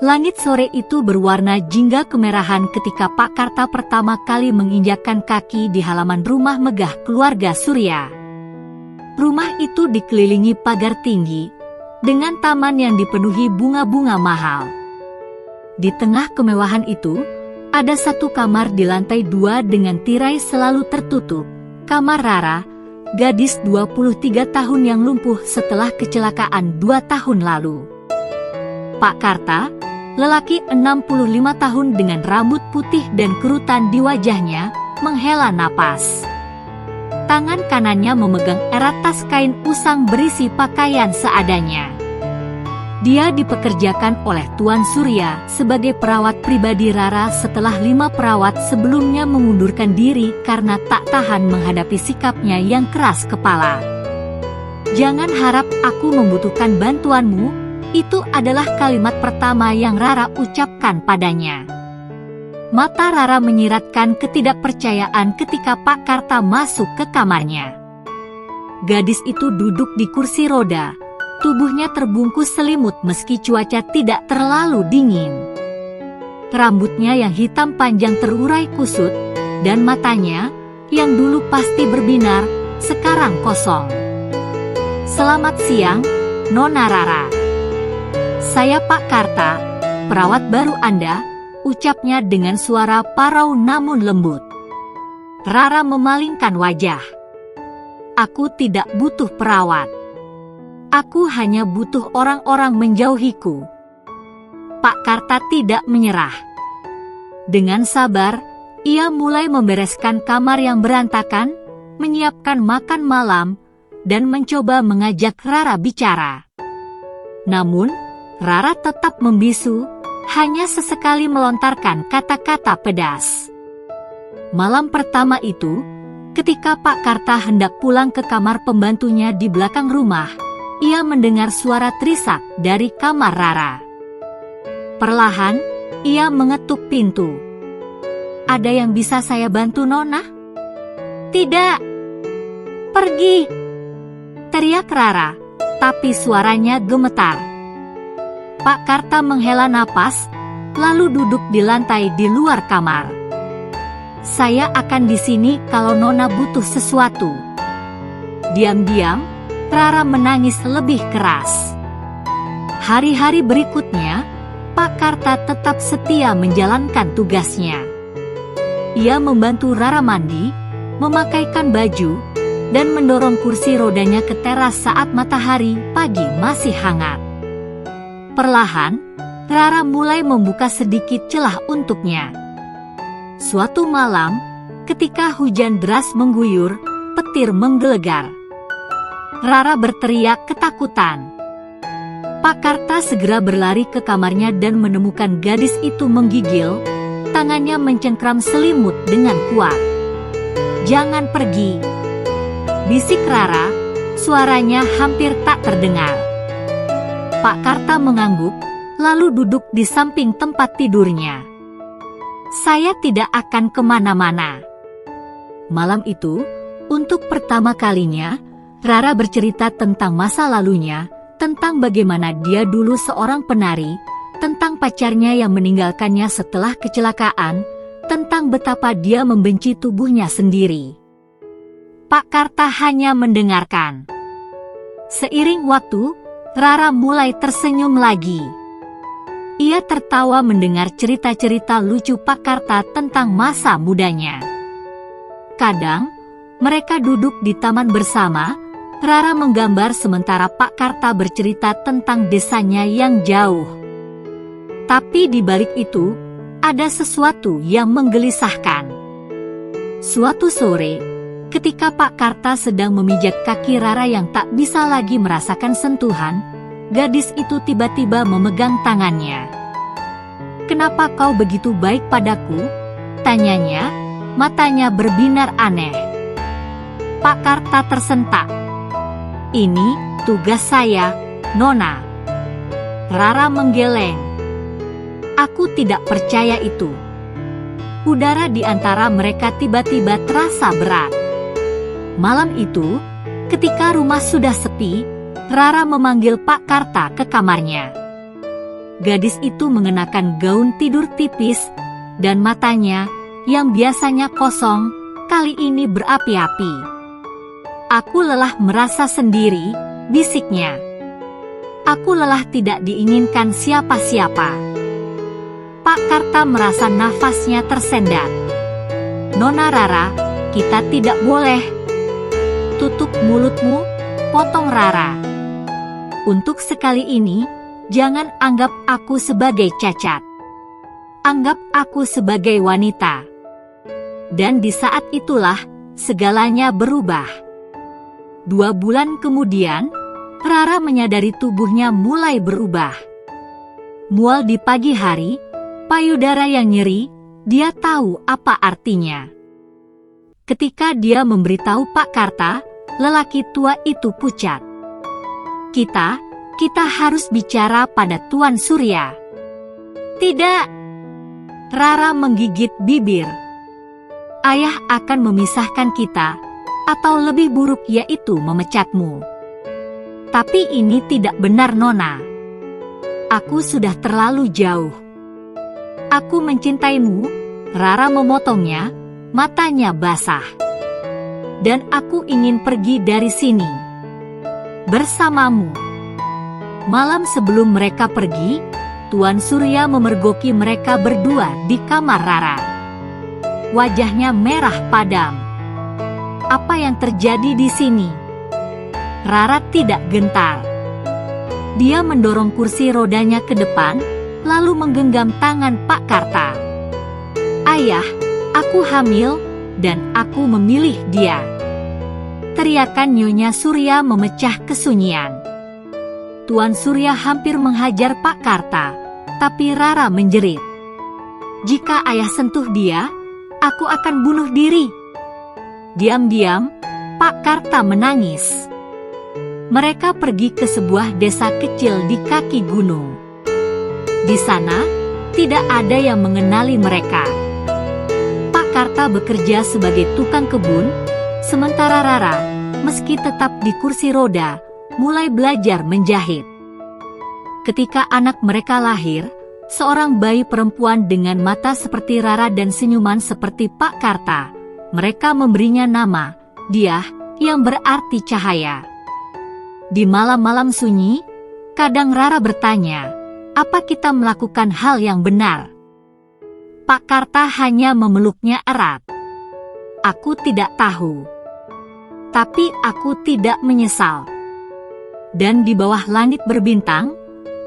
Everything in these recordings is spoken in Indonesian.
Langit sore itu berwarna jingga kemerahan ketika Pak Karta pertama kali menginjakkan kaki di halaman rumah megah keluarga Surya. Rumah itu dikelilingi pagar tinggi, dengan taman yang dipenuhi bunga-bunga mahal. Di tengah kemewahan itu, ada satu kamar di lantai 2 dengan tirai selalu tertutup. Kamar Rara, gadis 23 tahun yang lumpuh setelah kecelakaan 2 tahun lalu. Pak Karta, lelaki 65 tahun dengan rambut putih dan kerutan di wajahnya, menghela napas. Tangan kanannya memegang erat tas kain usang berisi pakaian seadanya. Dia dipekerjakan oleh Tuan Surya sebagai perawat pribadi Rara setelah 5 perawat sebelumnya mengundurkan diri karena tak tahan menghadapi sikapnya yang keras kepala. "Jangan harap aku membutuhkan bantuanmu," itu adalah kalimat pertama yang Rara ucapkan padanya. Mata Rara menyiratkan ketidakpercayaan ketika Pak Karta masuk ke kamarnya. Gadis itu duduk di kursi roda. Tubuhnya terbungkus selimut meski cuaca tidak terlalu dingin. Rambutnya yang hitam panjang terurai kusut, dan matanya, yang dulu pasti berbinar, sekarang kosong. "Selamat siang, Nona Rara. Saya Pak Karta, perawat baru Anda," ucapnya dengan suara parau namun lembut. Rara memalingkan wajah. "Aku tidak butuh perawat. Aku hanya butuh orang-orang menjauhiku." Pak Karta tidak menyerah. Dengan sabar, ia mulai membereskan kamar yang berantakan, menyiapkan makan malam, dan mencoba mengajak Rara bicara. Namun, Rara tetap membisu, hanya sesekali melontarkan kata-kata pedas. Malam pertama itu, ketika Pak Karta hendak pulang ke kamar pembantunya di belakang rumah, ia mendengar suara terisak dari kamar Rara. Perlahan, ia mengetuk pintu. "Ada yang bisa saya bantu, Nona?" "Tidak." "Pergi!" teriak Rara, tapi suaranya gemetar. Pak Karta menghela napas, lalu duduk di lantai di luar kamar. "Saya akan di sini kalau Nona butuh sesuatu." Diam-diam, Rara menangis lebih keras. Hari-hari berikutnya, Pak Karta tetap setia menjalankan tugasnya. Ia membantu Rara mandi, memakaikan baju, dan mendorong kursi rodanya ke teras saat matahari pagi masih hangat. Perlahan, Rara mulai membuka sedikit celah untuknya. Suatu malam, ketika hujan deras mengguyur, petir menggelegar. Rara berteriak ketakutan. Pak Karta segera berlari ke kamarnya dan menemukan gadis itu menggigil, tangannya mencengkram selimut dengan kuat. "Jangan pergi," bisik Rara, suaranya hampir tak terdengar. Pak Karta mengangguk, lalu duduk di samping tempat tidurnya. "Saya tidak akan kemana-mana." Malam itu, untuk pertama kalinya, Rara bercerita tentang masa lalunya, tentang bagaimana dia dulu seorang penari, tentang pacarnya yang meninggalkannya setelah kecelakaan, tentang betapa dia membenci tubuhnya sendiri. Pak Karta hanya mendengarkan. Seiring waktu, Rara mulai tersenyum lagi. Ia tertawa mendengar cerita-cerita lucu Pak Karta tentang masa mudanya. Kadang, mereka duduk di taman bersama. Rara menggambar sementara Pak Karta bercerita tentang desanya yang jauh. Tapi di balik itu, ada sesuatu yang menggelisahkan. Suatu sore, ketika Pak Karta sedang memijat kaki Rara yang tak bisa lagi merasakan sentuhan, gadis itu tiba-tiba memegang tangannya. "Kenapa kau begitu baik padaku?" tanyanya, matanya berbinar aneh. Pak Karta tersentak. "Ini tugas saya, Nona." Rara menggeleng. "Aku tidak percaya itu." Udara di antara mereka tiba-tiba terasa berat. Malam itu, ketika rumah sudah sepi, Rara memanggil Pak Karta ke kamarnya. Gadis itu mengenakan gaun tidur tipis, dan matanya, yang biasanya kosong, kali ini berapi-api. "Aku lelah merasa sendiri," bisiknya. "Aku lelah tidak diinginkan siapa-siapa." Pak Karta merasa nafasnya tersendat. "Nona Rara, kita tidak boleh." "Tutup mulutmu," potong Rara. "Untuk sekali ini, jangan anggap aku sebagai cacat. Anggap aku sebagai wanita." Dan di saat itulah, segalanya berubah. 2 bulan kemudian, Rara menyadari tubuhnya mulai berubah. Mual di pagi hari, payudara yang nyeri, dia tahu apa artinya. Ketika dia memberitahu Pak Karta, lelaki tua itu pucat. Kita harus bicara pada Tuan Surya." "Tidak." Rara menggigit bibir. "Ayah akan memisahkan kita, atau lebih buruk yaitu memecatmu." "Tapi ini tidak benar, Nona. Aku sudah terlalu jauh." "Aku mencintaimu," Rara memotongnya, matanya basah. "Dan aku ingin pergi dari sini bersamamu." Malam sebelum mereka pergi, Tuan Surya memergoki mereka berdua di kamar Rara. Wajahnya merah padam. "Apa yang terjadi di sini?" Rara tidak gentar. Dia mendorong kursi rodanya ke depan, lalu menggenggam tangan Pak Karta. "Ayah, aku hamil, dan aku memilih dia." Teriakan Nyonya Surya memecah kesunyian. Tuan Surya hampir menghajar Pak Karta, tapi Rara menjerit. "Jika ayah sentuh dia, aku akan bunuh diri." Diam-diam, Pak Karta menangis. Mereka pergi ke sebuah desa kecil di kaki gunung. Di sana, tidak ada yang mengenali mereka. Pak Karta bekerja sebagai tukang kebun, sementara Rara, meski tetap di kursi roda, mulai belajar menjahit. Ketika anak mereka lahir, seorang bayi perempuan dengan mata seperti Rara dan senyuman seperti Pak Karta, mereka memberinya nama Diah, yang berarti cahaya. Di malam-malam sunyi, kadang Rara bertanya, "Apa kita melakukan hal yang benar?" Pak Karta hanya memeluknya erat. "Aku tidak tahu. Tapi aku tidak menyesal." Dan di bawah langit berbintang,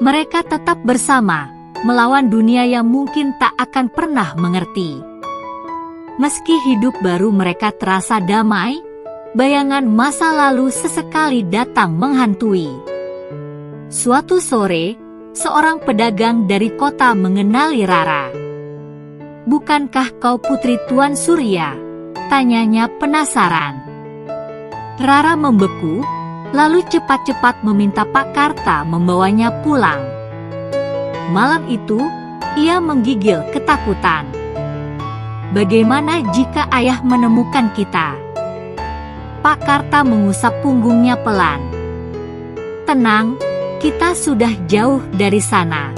mereka tetap bersama, melawan dunia yang mungkin tak akan pernah mengerti. Meski hidup baru mereka terasa damai, bayangan masa lalu sesekali datang menghantui. Suatu sore, seorang pedagang dari kota mengenali Rara. "Bukankah kau putri Tuan Surya?" tanyanya penasaran. Rara membeku, lalu cepat-cepat meminta Pak Karta membawanya pulang. Malam itu, ia menggigil ketakutan. "Bagaimana jika ayah menemukan kita?" Pak Karta mengusap punggungnya pelan. "Tenang, kita sudah jauh dari sana."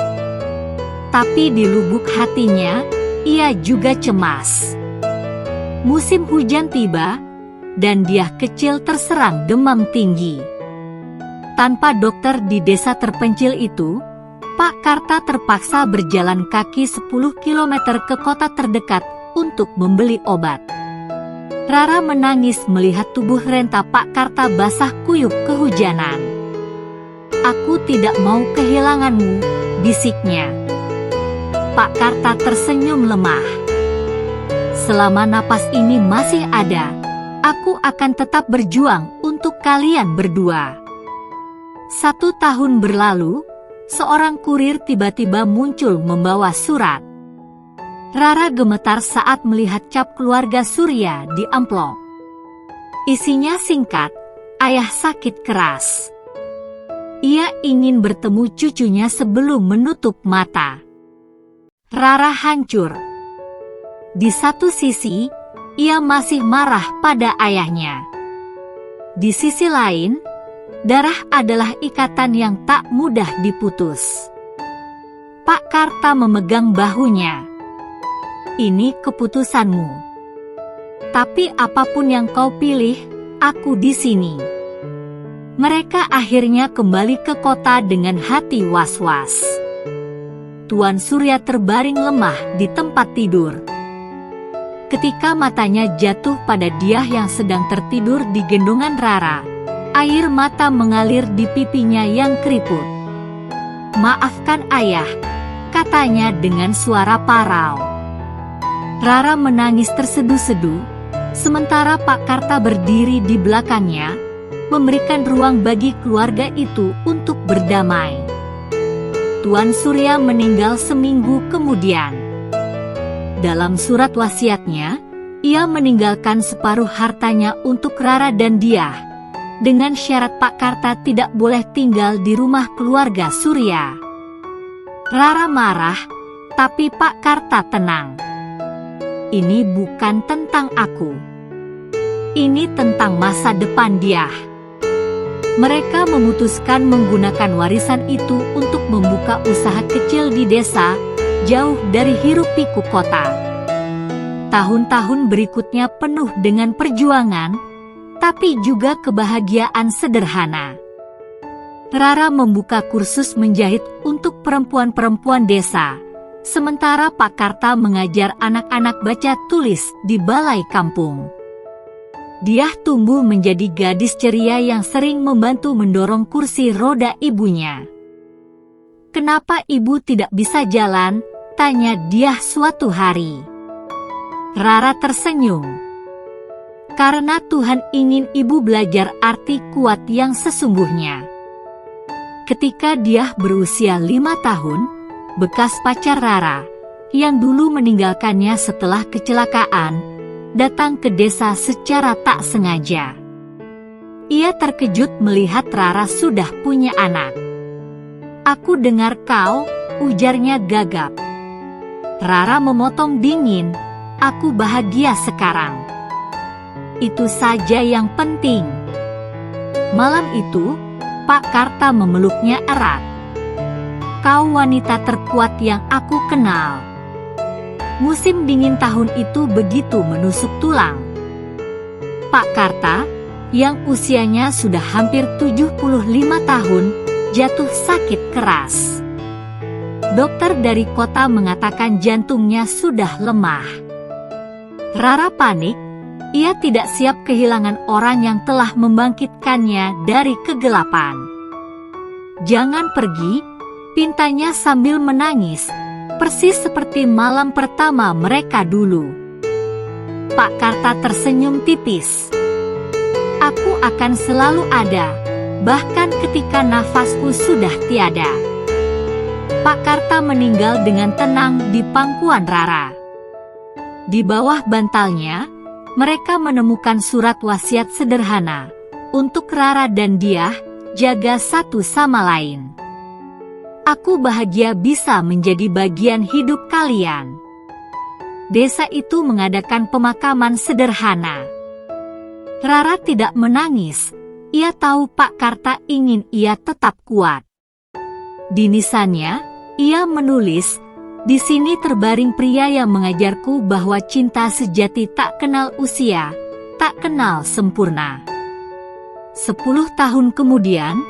Tapi di lubuk hatinya, ia juga cemas. Musim hujan tiba, dan Diah kecil terserang demam tinggi. Tanpa dokter di desa terpencil itu, Pak Karta terpaksa berjalan kaki 10 km ke kota terdekat untuk membeli obat. Rara menangis melihat tubuh renta Pak Karta basah kuyup kehujanan. "Aku tidak mau kehilanganmu," bisiknya. Pak Karta tersenyum lemah. "Selama napas ini masih ada, aku akan tetap berjuang untuk kalian berdua." 1 tahun berlalu, seorang kurir tiba-tiba muncul membawa surat. Rara gemetar saat melihat cap keluarga Surya di amplop. Isinya singkat, "Ayah sakit keras." Ia ingin bertemu cucunya sebelum menutup mata. Rara hancur. Di satu sisi, ia masih marah pada ayahnya. Di sisi lain, darah adalah ikatan yang tak mudah diputus. Pak Karta memegang bahunya. Ini keputusanmu. Tapi apapun yang kau pilih, aku di sini. Mereka akhirnya kembali ke kota dengan hati was-was. Tuan Surya terbaring lemah di tempat tidur. Ketika matanya jatuh pada Diah yang sedang tertidur di gendongan Rara, air mata mengalir di pipinya yang keriput. "Maafkan ayah," katanya dengan suara parau. Rara menangis terseduh-seduh, sementara Pak Karta berdiri di belakangnya, memberikan ruang bagi keluarga itu untuk berdamai. Tuan Surya meninggal seminggu kemudian. Dalam surat wasiatnya, ia meninggalkan separuh hartanya untuk Rara dan Diah, dengan syarat Pak Karta tidak boleh tinggal di rumah keluarga Surya. Rara marah, tapi Pak Karta tenang. "Ini bukan tentang aku. Ini tentang masa depan Diah." Mereka memutuskan menggunakan warisan itu untuk membuka usaha kecil di desa, jauh dari hiruk-pikuk kota. Tahun-tahun berikutnya penuh dengan perjuangan, tapi juga kebahagiaan sederhana. Rara membuka kursus menjahit untuk perempuan-perempuan desa, sementara Pak Karta mengajar anak-anak baca tulis di balai kampung. Diah tumbuh menjadi gadis ceria yang sering membantu mendorong kursi roda ibunya. "Kenapa ibu tidak bisa jalan?" tanya Diah suatu hari. Rara tersenyum. "Karena Tuhan ingin ibu belajar arti kuat yang sesungguhnya." Ketika Diah berusia 5 tahun, bekas pacar Rara, yang dulu meninggalkannya setelah kecelakaan, datang ke desa secara tak sengaja. Ia terkejut melihat Rara sudah punya anak. "Aku dengar kau," ujarnya gagap. Rara memotong dingin, "Aku bahagia sekarang. Itu saja yang penting." Malam itu, Pak Karta memeluknya erat. "Kau wanita terkuat yang aku kenal." Musim dingin tahun itu begitu menusuk tulang. Pak Karta, yang usianya sudah hampir 75 tahun, jatuh sakit keras. Dokter dari kota mengatakan jantungnya sudah lemah. Rara panik, ia tidak siap kehilangan orang yang telah membangkitkannya dari kegelapan. "Jangan pergi," pintanya sambil menangis, persis seperti malam pertama mereka dulu. Pak Karta tersenyum tipis. "Aku akan selalu ada, bahkan ketika nafasku sudah tiada." Pak Karta meninggal dengan tenang di pangkuan Rara. Di bawah bantalnya, mereka menemukan surat wasiat sederhana, untuk Rara dan Diah, jaga satu sama lain. "Aku bahagia bisa menjadi bagian hidup kalian." Desa itu mengadakan pemakaman sederhana. Rara tidak menangis, ia tahu Pak Karta ingin ia tetap kuat. Di nisannya, ia menulis, "Di sini terbaring pria yang mengajarku bahwa cinta sejati tak kenal usia, tak kenal sempurna." 10 tahun kemudian,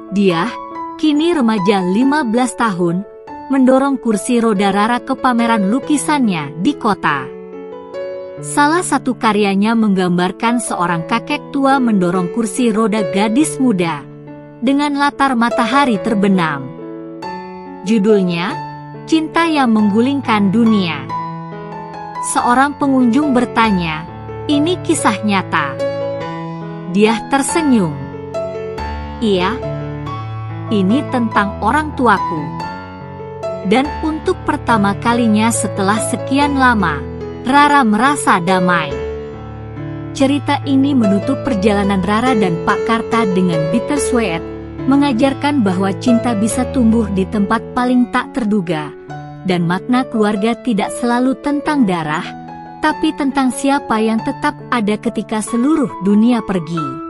Diah, kini remaja 15 tahun, mendorong kursi roda Rara ke pameran lukisannya di kota. Salah satu karyanya menggambarkan seorang kakek tua mendorong kursi roda gadis muda, dengan latar matahari terbenam. Judulnya, "Cinta yang Menggulingkan Dunia." Seorang pengunjung bertanya, "Ini kisah nyata?" Diah tersenyum. "Iya, ini tentang orang tuaku." Dan untuk pertama kalinya setelah sekian lama, Rara merasa damai. Cerita ini menutup perjalanan Rara dan Pak Karta dengan bittersweet, mengajarkan bahwa cinta bisa tumbuh di tempat paling tak terduga, dan makna keluarga tidak selalu tentang darah, tapi tentang siapa yang tetap ada ketika seluruh dunia pergi.